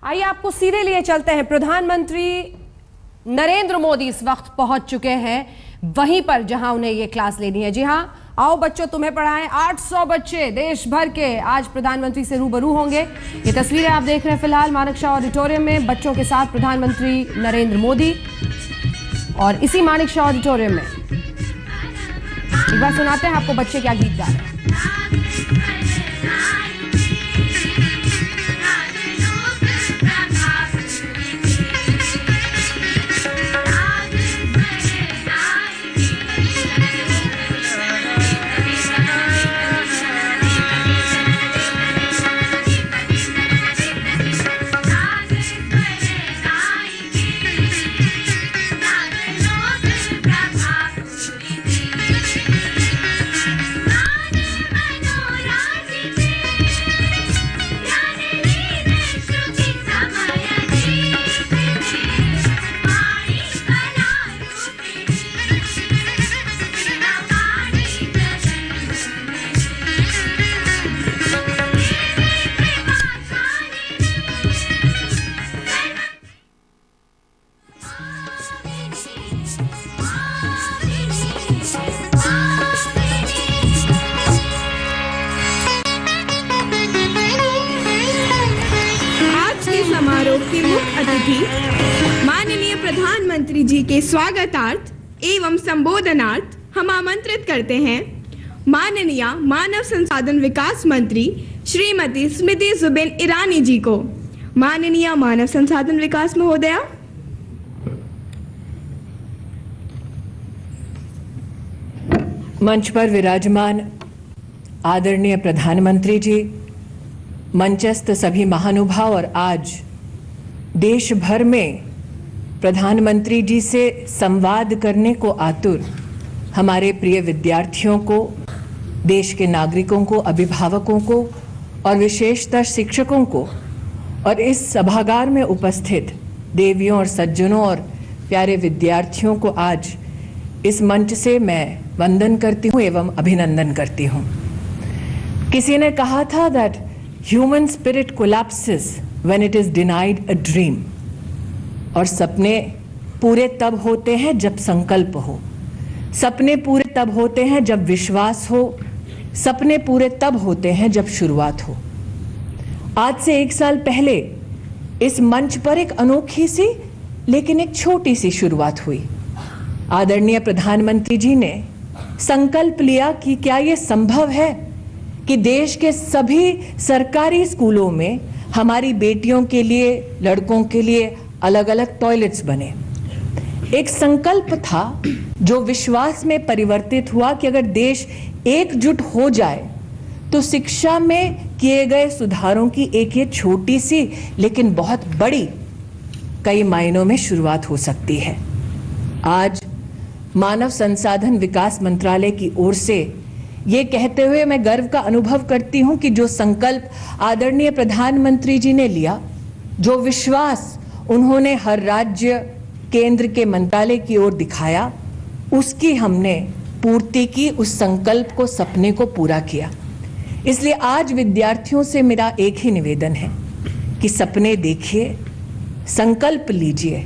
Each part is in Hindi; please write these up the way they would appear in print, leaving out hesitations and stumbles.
आइए आपको सीधे लिए चलते हैं। प्रधानमंत्री नरेंद्र मोदी इस वक्त पहुंच चुके हैं वहीं पर जहां उन्हें ये क्लास लेनी है। जी हां, आओ बच्चों तुम्हें पढ़ाएं। 800 बच्चे देश भर के आज प्रधानमंत्री से रूबरू होंगे। ये तस्वीरें आप देख रहे हैं फिलहाल मानेकशॉ ऑडिटोरियम में बच्चों के साथ प्रधानमंत्री नरेंद्र मोदी। और इसी मानेकशॉ ऑडिटोरियम में एक बार सुनाते हैं आपको बच्चे क्या गीत गा रहे हैं। के मुख्य अतिथि माननीय प्रधानमंत्री जी के स्वागतार्थ एवं संबोधनार्थ हम आमंत्रित करते हैं माननीय मानव संसाधन विकास मंत्री श्रीमती स्मृति जुबिन ईरानी जी को। माननीय मानव संसाधन विकास महोदया। मंच पर विराजमान आदरणीय प्रधानमंत्री जी, मंचस्थ सभी महानुभाव और आज देश भर में प्रधानमंत्री जी से संवाद करने को आतुर हमारे प्रिय विद्यार्थियों को, देश के नागरिकों को, अभिभावकों को और विशेषतः शिक्षकों को और इस सभागार में उपस्थित देवियों और सज्जनों और प्यारे विद्यार्थियों को आज इस मंच से मैं वंदन करती हूँ एवं अभिनंदन करती हूँ। किसी ने कहा था that human spirit collapses when it is denied a dream। और सपने पूरे तब होते हैं जब संकल्प हो, सपने पूरे तब होते हैं जब विश्वास हो, सपने पूरे तब होते हैं जब शुरुआत हो। आज से 1 साल पहले इस मंच पर एक अनोखी सी लेकिन एक छोटी सी शुरुआत हुई। आदरणीय प्रधानमंत्री जी ने संकल्प लिया कि क्या ये संभव है कि देश के सभी सरकारी स्कूलों में हमारी बेटियों के लिए, लड़कों के लिए अलग अलग टॉयलेट्स बने। एक संकल्प था जो विश्वास में परिवर्तित हुआ कि अगर देश एकजुट हो जाए तो शिक्षा में किए गए सुधारों की एक ये छोटी सी लेकिन बहुत बड़ी कई मायनों में शुरुआत हो सकती है। आज मानव संसाधन विकास मंत्रालय की ओर से ये कहते हुए मैं गर्व का अनुभव करती हूं कि जो संकल्प आदरणीय प्रधानमंत्री जी ने लिया, जो विश्वास उन्होंने हर राज्य केंद्र के मंत्रालय की ओर दिखाया, उसकी हमने पूर्ति की, उस संकल्प को, सपने को पूरा किया। इसलिए आज विद्यार्थियों से मेरा एक ही निवेदन है कि सपने देखिए, संकल्प लीजिए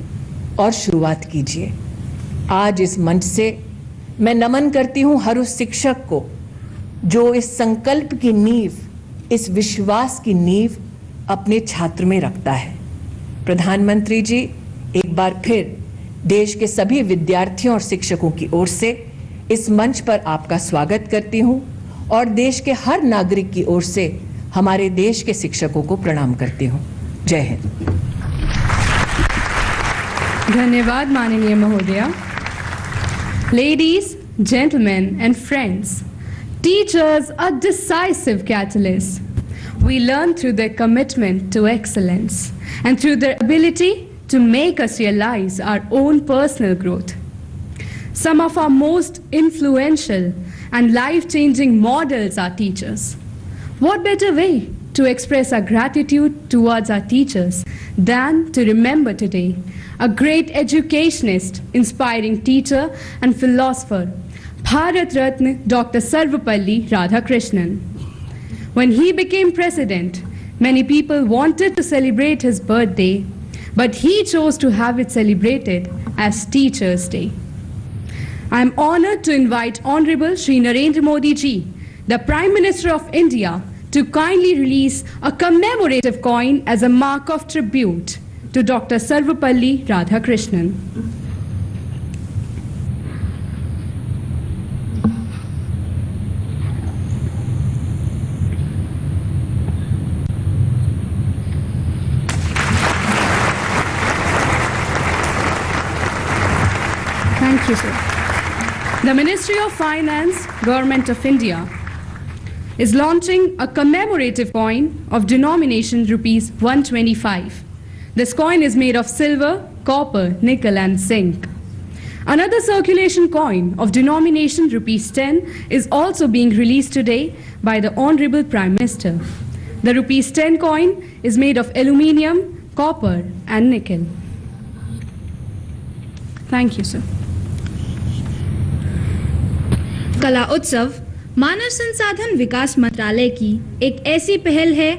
और शुरुआत कीजिए। आज इस मंच से मैं नमन करती हूं हर उस शिक्षक को जो इस संकल्प की नींव, इस विश्वास की नींव अपने छात्र में रखता है। प्रधानमंत्री जी, एक बार फिर देश के सभी विद्यार्थियों और शिक्षकों की ओर से इस मंच पर आपका स्वागत करती हूं और देश के हर नागरिक की ओर से हमारे देश के शिक्षकों को प्रणाम करती हूं। जय हिंद। धन्यवाद माननीय महोदया। Ladies, gentlemen and friends, teachers are decisive catalysts. We learn through their commitment to excellence and through their ability to make us realize our own personal growth. Some of our most influential and life-changing models are teachers. What better way to express our gratitude towards our teachers than to remember today a great educationist, inspiring teacher and philosopher, Bharat Ratna Dr. Sarvapalli Radhakrishnan. When he became president, Many people wanted to celebrate his birthday, but he chose to have it celebrated as Teachers' Day. I am honored to invite Honorable Shri Narendra Modi ji, the Prime Minister of India, to kindly release a commemorative coin as a mark of tribute to Dr. Sarvapalli Radhakrishnan. Thank you, sir. The Ministry of Finance, Government of India, is launching a commemorative coin of denomination rupees 125. This coin is made of silver, copper, nickel and zinc. Another circulation coin of denomination rupees 10 is also being released today by the Honorable Prime Minister. The rupees 10 coin is made of aluminium, copper and nickel. Thank you, sir. कला उत्सव मानव संसाधन विकास मंत्रालय की एक ऐसी पहल है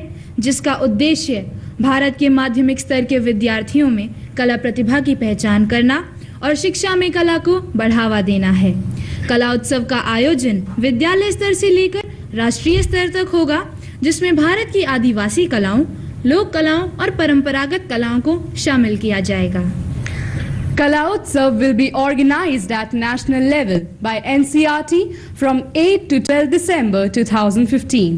जिसका उद्देश्य भारत के माध्यमिक स्तर के विद्यार्थियों में कला प्रतिभा की पहचान करना और शिक्षा में कला को बढ़ावा देना है। कला उत्सव का आयोजन विद्यालय स्तर से लेकर राष्ट्रीय स्तर तक होगा, जिसमें भारत की आदिवासी कलाओं, लोक कलाओं और परंपरागत कलाओं को शामिल किया जाएगा। Kala Utsav will be organized at national level by NCERT from 8 to 12 December 2015.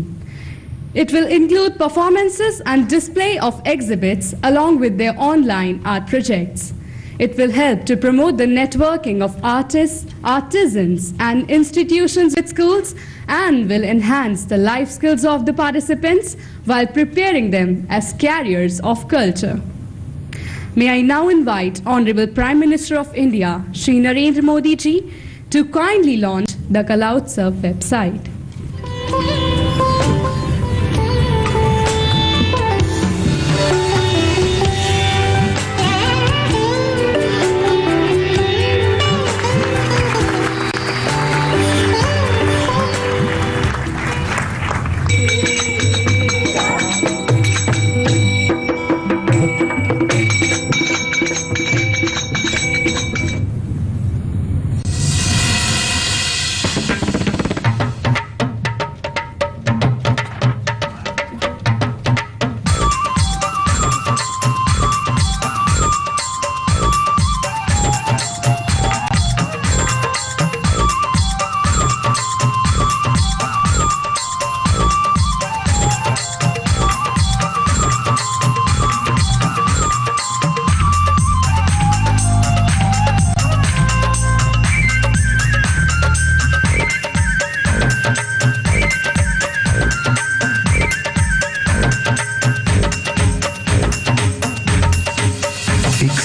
It will include performances and display of exhibits along with their online art projects. It will help to promote the networking of artists, artisans and institutions with schools and will enhance the life skills of the participants while preparing them as carriers of culture. May I now invite Honorable Prime Minister of India, Shri Narendra Modi ji, to kindly launch the Kala Utsav website.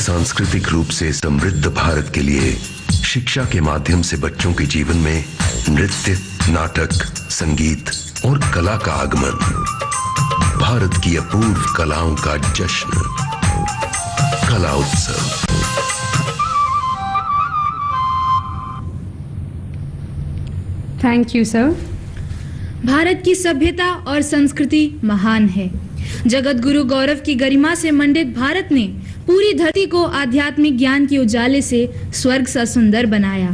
सांस्कृतिक रूप से समृद्ध भारत के लिए शिक्षा के माध्यम से बच्चों के जीवन में नृत्य, नाटक, संगीत और कला का आगमन, भारत की अपूर्व कलाओं का जश्न, कला उत्सव। Thank you, sir. भारत की सभ्यता और संस्कृति महान है। जगत गुरु गौरव की गरिमा से मंडित भारत ने पूरी धरती को आध्यात्मिक ज्ञान के उजाले से स्वर्ग सा सुंदर बनाया।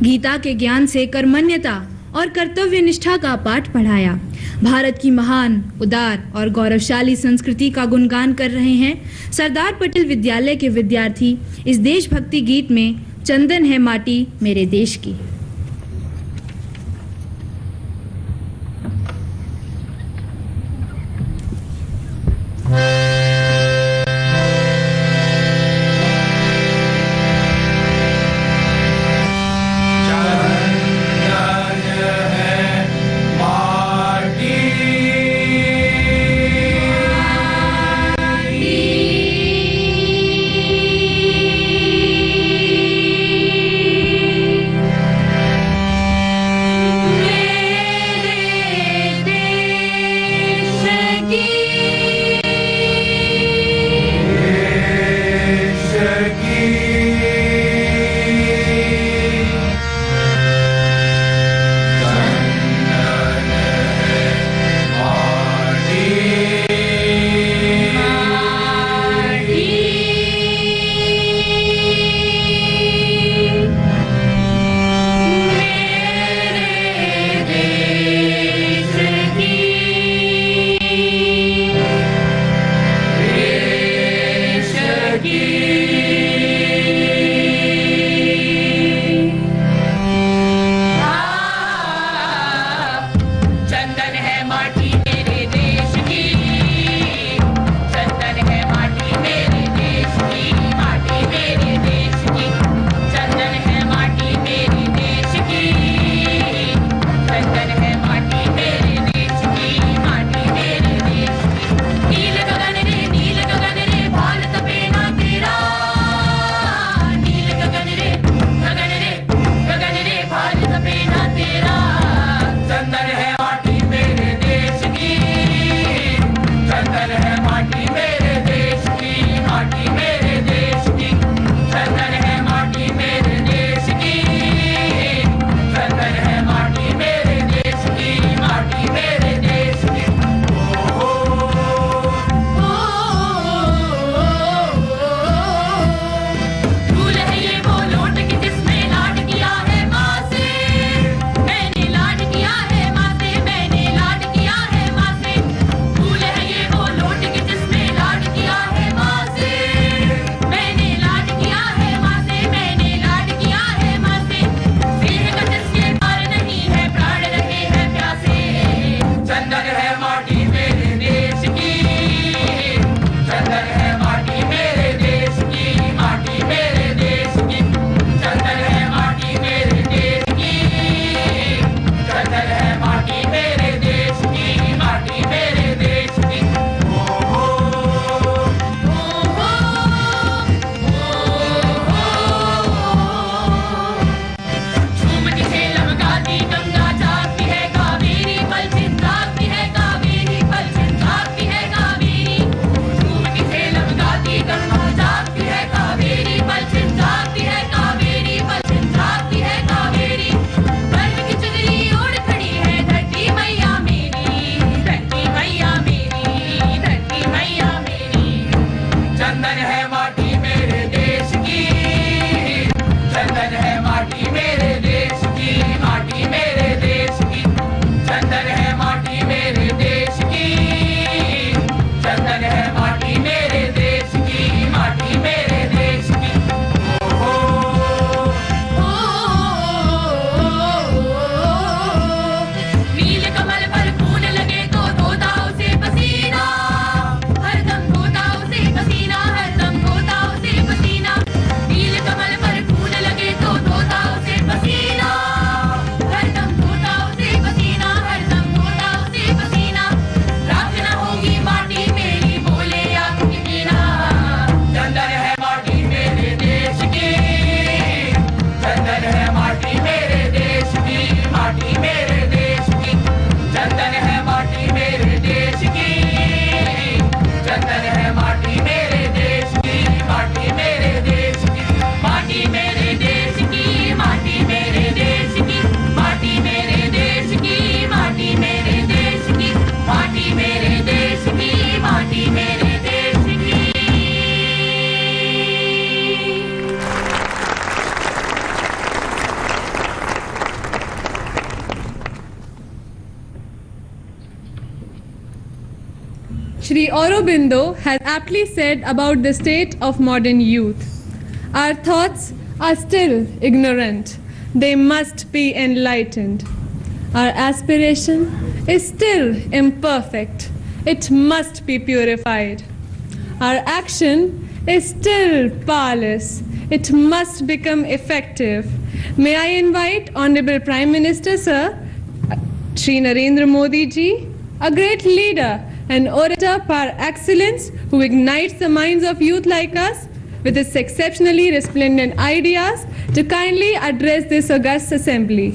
गीता के ज्ञान से कर्मण्यता और कर्तव्य निष्ठा का पाठ पढ़ाया। भारत की महान, उदार और गौरवशाली संस्कृति का गुणगान कर रहे हैं सरदार पटेल विद्यालय के विद्यार्थी इस देशभक्ति गीत में चंदन है माटी मेरे देश की। चंदन है माटी मेरे देश की, चंदन है माटी मेरे देश की, माटी मेरे देश की, चंदन है माटी मेरे देश की, चंदन है माटी मेरे देश की, माटी मेरे देश की। नील कमल पर फूल लगे तो धोता उसे पसीना, हरदम धोता उसे पसीना, हरदम धोता उसे पसीना। नील कमल पर फूल लगे तो धोता उसे पसीना, हरदम धोता उसे पसीना, हरदम धोता उसे पसीना। राख न होगी माटी मेरी बोले आग की मीना, चंदन है माटी मेरे देश की, चंदन है माटी मेरे देश की, माटी मेरे देश की, चंदन है माटी मेरे देश की, चंदन है माटी मेरे देश की, माटी मेरे देश की, माटी मेरे देश की, माटी मेरे देश की, माटी मेरे देश की, माटी मेरे देश की, माटी मेरे देश की, माटी मेरे देश की। Shri Aurobindo has aptly said about the state of modern youth. Our thoughts are still ignorant. They must be enlightened. Our aspiration is still imperfect. It must be purified. Our action is still powerless. It must become effective. May I invite Honorable Prime Minister Sir Shri Narendra Modi ji, a great leader and orator par excellence who ignites the minds of youth like us with his exceptionally resplendent ideas, to kindly address this august assembly.